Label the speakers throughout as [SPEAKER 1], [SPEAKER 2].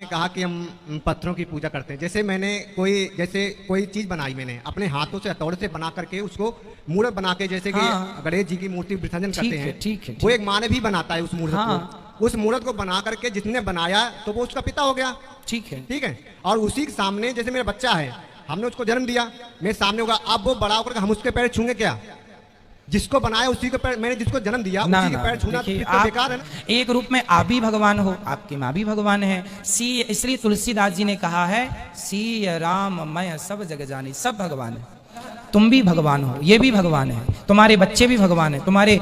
[SPEAKER 1] کہا کہ ہم پتھروں کی پوجا کرتے ہیں. جیسے میں نے کوئی چیز بنائی, میں نے اپنے ہاتھوں سے ہتھوڑے سے بنا کر کے اس کو مورت بنا کے, جیسے کہ گنیش جی کی مورتی وسرجن کرتے ہیں, وہ ایک ماں نے بھی بناتا ہے اس مورت کو. اس مورت کو بنا کر کے جس نے بنایا تو وہ اس کا پتا ہو گیا. ٹھیک ہے. اور اسی کے سامنے جیسے میرا بچہ ہے, ہم نے اس کو جنم دیا, میرے سامنے ہوگا, اب وہ بڑا ہو کر ہم اس کے پیر چھوں گے کیا؟ جس کو بنایا اسی کے پیر, میں نے جس کو جنم دیا اسی کے پیر چھونا تو بیکار ہے نا.
[SPEAKER 2] ایک روپ میں آپ بھی بھگوان ہو, آپ کی ماں بھی بھگوان ہے. اس لیے تلسی داس جی نے کہا ہے سی رام میں سب جگ جانی, سب بھگوان ہے. تم بھی بھگوان ہو, یہ بھی بھگوان ہے, تمہارے بچے بھی بھگوان ہیں, تمہارے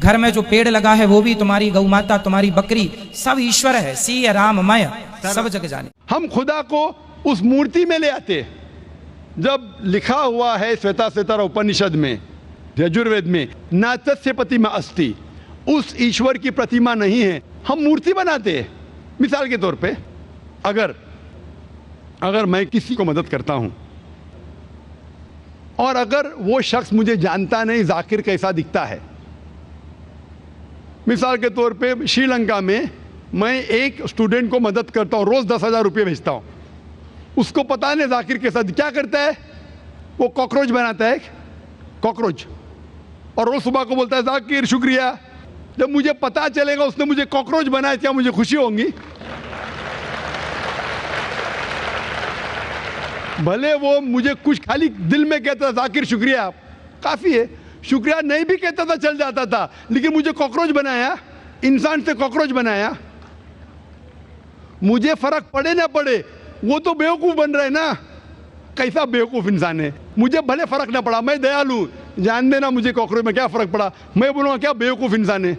[SPEAKER 2] گھر میں جو پیڑ لگا ہے وہ بھی, تمہاری گو ماتا, تمہاری بکری, سب ایشور ہے. سی رام میں سب جگ جانی.
[SPEAKER 3] ہم خدا کو اس مورتی میں لے آتے. جب لکھا ہوا ہے سویتا سوتر اپنشد میں, یجوروید میں, ناتسیہ پرتیما استی, اس ایشور کی پرتیما نہیں ہے, ہم مورتی بناتے ہیں. مثال کے طور پہ اگر میں کسی کو مدد کرتا ہوں اور اگر وہ شخص مجھے جانتا نہیں ذاکر کیسا دکھتا ہے, مثال کے طور پہ شری لنکا میں میں ایک اسٹوڈنٹ کو مدد کرتا ہوں, روز 10,000 روپے بھیجتا ہوں, اس کو پتا نہیں ذاکر کیسا, کیا کرتا ہے وہ کاکروچ بناتا ہے, کاکروچ, اور روز صبح کو بولتا ہے ذاکر شکریہ. جب مجھے پتا چلے گا اس نے مجھے کاکروچ بنایا, کیا مجھے خوشی ہوں گی؟ بھلے وہ مجھے کچھ خالی دل میں کہتا تھا ذاکر شکریہ, کافی ہے, شکریہ نہیں بھی کہتا تھا چل جاتا تھا, لیکن مجھے کاکروچ بنایا, انسان سے کاکروچ بنایا. مجھے فرق پڑے نہ پڑے, وہ تو بیوقوف بن رہے نا. کیسا بیوقوف انسان ہے, مجھے بھلے فرق نہ پڑا, میں دیالو, جان دینا مجھے کاکروچ میں کیا فرق پڑا, میں بولوں گا کیا بیوقوف انسان ہے,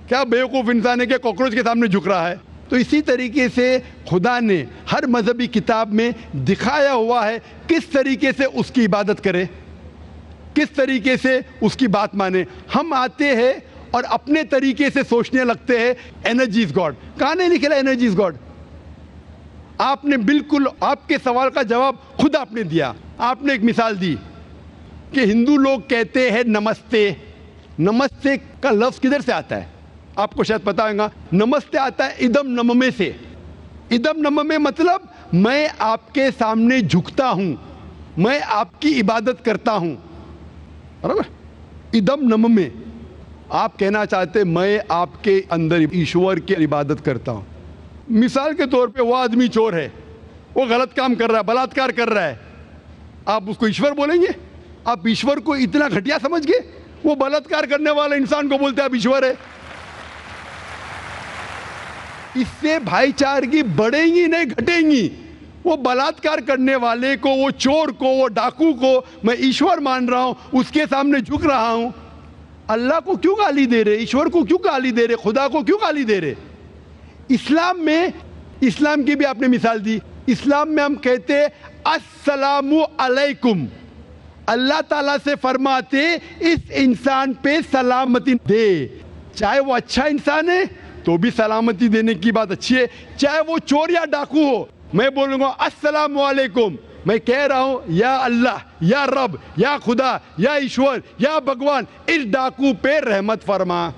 [SPEAKER 3] کیا بیوقوف انسان ہے کہ کاکروچ کے سامنے جھک رہا ہے. تو اسی طریقے سے خدا نے ہر مذہبی کتاب میں دکھایا ہوا ہے کس طریقے سے اس کی عبادت کرے, کس طریقے سے اس کی بات مانے. ہم آتے ہیں اور اپنے طریقے سے سوچنے لگتے ہیں انرجی از گاڈ. کہاں نہیں لکھا انرجی از گاڈ؟ آپ نے بالکل آپ کے سوال کا جواب خود آپ نے دیا. آپ نے ایک مثال دی کہ ہندو لوگ کہتے ہیں نمستے. نمستے کا لفظ کدھر سے آتا ہے آپ کو شاید پتا ہوگا. نمستے آتا ہے ادم نممے سے. ادم نممے مطلب میں آپ کے سامنے جھکتا ہوں, میں آپ کی عبادت کرتا ہوں. برابر, ادم نممے. آپ کہنا چاہتے میں آپ کے اندر ایشور کی عبادت کرتا ہوں. مثال کے طور پہ وہ آدمی چور ہے, وہ غلط کام کر رہا ہے, بلاತ್ಕಾರ کر رہا ہے, آپ اس کو ایشور بولیں گے؟ آپ ایشور کو اتنا گھٹیا سمجھ گئے؟ وہ بلاತ್ಕಾರ کرنے والے انسان کو بولتے ہیں آپ ایشور ہے. اس سے بھائی چارگی بڑھیں گی نہیں گھٹیں گی. وہ بلاತ್ಕಾರ کرنے والے کو, وہ چور کو, وہ ڈاکو کو میں ایشور مان رہا ہوں, اس کے سامنے جھک رہا ہوں. اللہ کو کیوں گالی دے رہے, ایشور کو کیوں گالی دے رہے, خدا کو کیوں گالی دے رہے؟ اسلام میں, اسلام کی بھی آپ نے مثال دی, اسلام میں ہم کہتے السلام علیکم. اللہ تعالیٰ سے فرماتے اس انسان پہ سلامتی دے. چاہے وہ اچھا انسان ہے تو بھی سلامتی دینے کی بات اچھی ہے, چاہے وہ چور یا ڈاکو ہو. میں بولوں گا السلام علیکم, میں کہہ رہا ہوں یا اللہ, یا رب, یا خدا, یا ایشور, یا بھگوان, اس ڈاکو پہ رحمت فرما.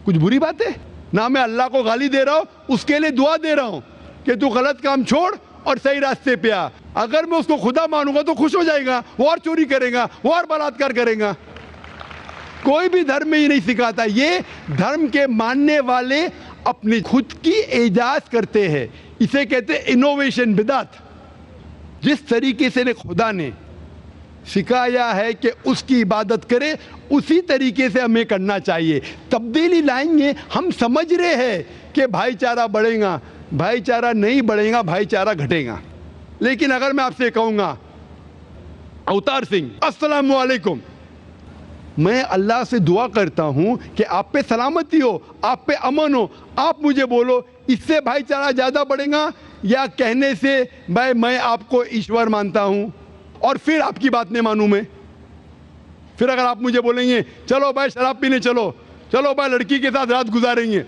[SPEAKER 3] کچھ بری بات ہے نہ؟ میں اللہ کو گالی دے رہا ہوں, اس کے لیے دعا دے رہا ہوں کہ تو غلط کام چھوڑ اور صحیح راستے پہ آ. اگر میں اس کو خدا مانوں گا تو خوش ہو جائے گا, وہ اور چوری کرے گا, وہ اور بلاತ್ಕಾರ کرے گا. کوئی بھی دھرم میں یہ نہیں سکھاتا. یہ دھرم کے ماننے والے اپنی خود کی ایجاز کرتے ہیں, اسے کہتے ہیں انوویشن, بدعت. جس طریقے سے خدا نے سکھایا ہے کہ اس کی عبادت کرے, اسی طریقے سے ہمیں کرنا چاہیے. تبدیلی لائیں گے. ہم سمجھ رہے ہیں کہ بھائی چارہ بڑھے گا, بھائی چارہ نہیں بڑھے گا, بھائی چارہ گھٹے گا. لیکن اگر میں آپ سے کہوں گا اوتار سنگھ السلام علیکم, میں اللہ سے دعا کرتا ہوں کہ آپ پہ سلامتی ہو, آپ پہ امن ہو, آپ مجھے بولو اس سے بھائی چارہ زیادہ بڑھے گا یا کہنے سے بھائی میں آپ کو ایشور مانتا ہوں اور پھر آپ کی بات نہیں مانوں میں؟ پھر اگر آپ مجھے بولیں گے چلو بھائی شراب پینے چلو, چلو بھائی لڑکی کے ساتھ رات گزاریں گے,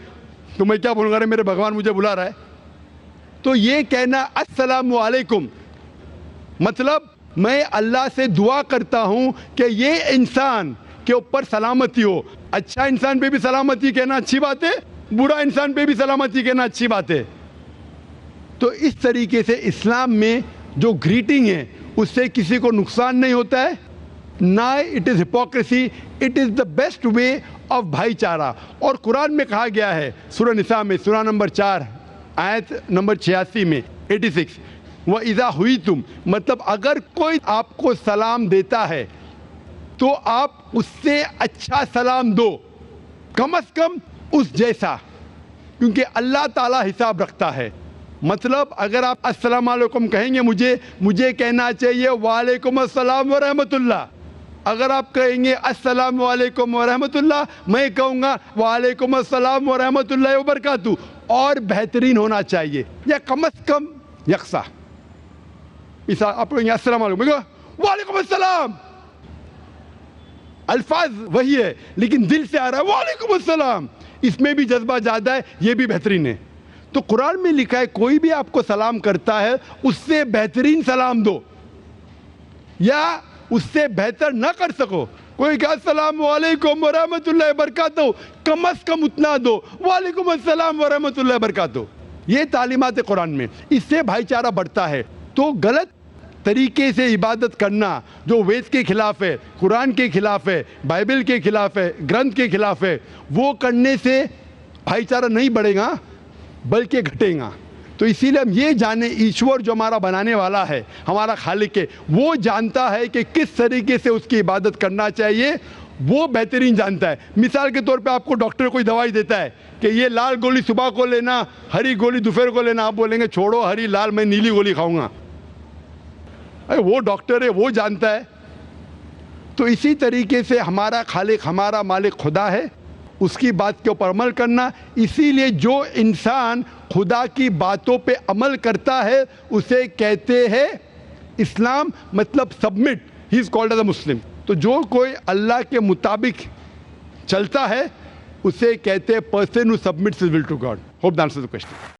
[SPEAKER 3] تو میں کیا بولوں گا؟ ارے میرے بھگوان مجھے بلا رہا ہے. تو یہ کہنا السلام علیکم مطلب میں اللہ سے دعا کرتا ہوں کہ یہ انسان کے اوپر سلامتی ہو. اچھا انسان پہ بھی سلامتی کہنا اچھی بات ہے, برا انسان پہ بھی سلامتی کہنا اچھی بات ہے. تو اس طریقے سے اسلام میں جو گریٹنگ ہے اس سے کسی کو نقصان نہیں ہوتا ہے، نہ it is hypocrisy, it is the best way of بھائی چارہ. اور قرآن میں کہا گیا ہے سورہ نساء میں سورہ نمبر 4 آیت نمبر 86 میں 86 وَإِذَا هُوِيتُمْ، مطلب اگر کوئی آپ کو سلام دیتا ہے تو آپ اس سے اچھا سلام دو، کم از کم اس جیسا، کیونکہ اللہ تعالیٰ حساب رکھتا ہے. مطلب اگر آپ السلام علیکم کہیں گے مجھے کہنا چاہیے وعلیکم السلام ورحمۃ اللہ. اگر آپ کہیں گے السلام علیکم ورحمۃ اللہ، میں کہوں گا وعلیکم السلام ورحمۃ اللہ وبرکاتہ، اور بہترین ہونا چاہیے یا کم از کم یکساں. مثال آپ کہیں گے السلام علیکم، میں کہوں وعلیکم السلام، الفاظ وہی ہے لیکن دل سے آ رہا ہے وعلیکم السلام، اس میں بھی جذبہ زیادہ ہے، یہ بھی بہترین ہے. تو قرآن میں لکھا ہے کوئی بھی آپ کو سلام کرتا ہے اس سے بہترین سلام دو، یا اس سے بہتر نہ کر سکو، کوئی کہ السلام علیکم ورحمۃ اللہ وبرکاتہ، کم از کم اتنا دو وعلیکم السلام ورحمۃ اللہ وبرکاتہ. یہ تعلیمات قرآن میں، اس سے بھائی چارہ بڑھتا ہے. تو غلط طریقے سے عبادت کرنا جو وید کے خلاف ہے، قرآن کے خلاف ہے، بائبل کے خلاف ہے، گرنتھ کے خلاف ہے، وہ کرنے سے بھائی چارہ نہیں بڑھے گا بلکہ گھٹے گا. تو اسی لیے ہم یہ جانیں ایشور جو ہمارا بنانے والا ہے، ہمارا خالق ہے، وہ جانتا ہے کہ کس طریقے سے اس کی عبادت کرنا چاہیے، وہ بہترین جانتا ہے. مثال کے طور پہ آپ کو ڈاکٹر کوئی دوائی دیتا ہے کہ یہ لال گولی صبح کو لینا، ہری گولی دوپہر کو لینا، آپ بولیں گے چھوڑو ہری لال، میں نیلی گولی کھاؤں گا. وہ ڈاکٹر ہے، وہ جانتا ہے. تو اسی طریقے سے ہمارا خالق، ہمارا مالک خدا ہے، اس کی بات کے اوپر عمل کرنا. اسی لیے جو انسان خدا کی باتوں پہ عمل کرتا ہے اسے کہتے ہیں اسلام، مطلب submit, he is called as a Muslim. تو جو کوئی اللہ کے مطابق چلتا ہے اسے کہتے ہیں person who submits his will to God. Hope that answers the question.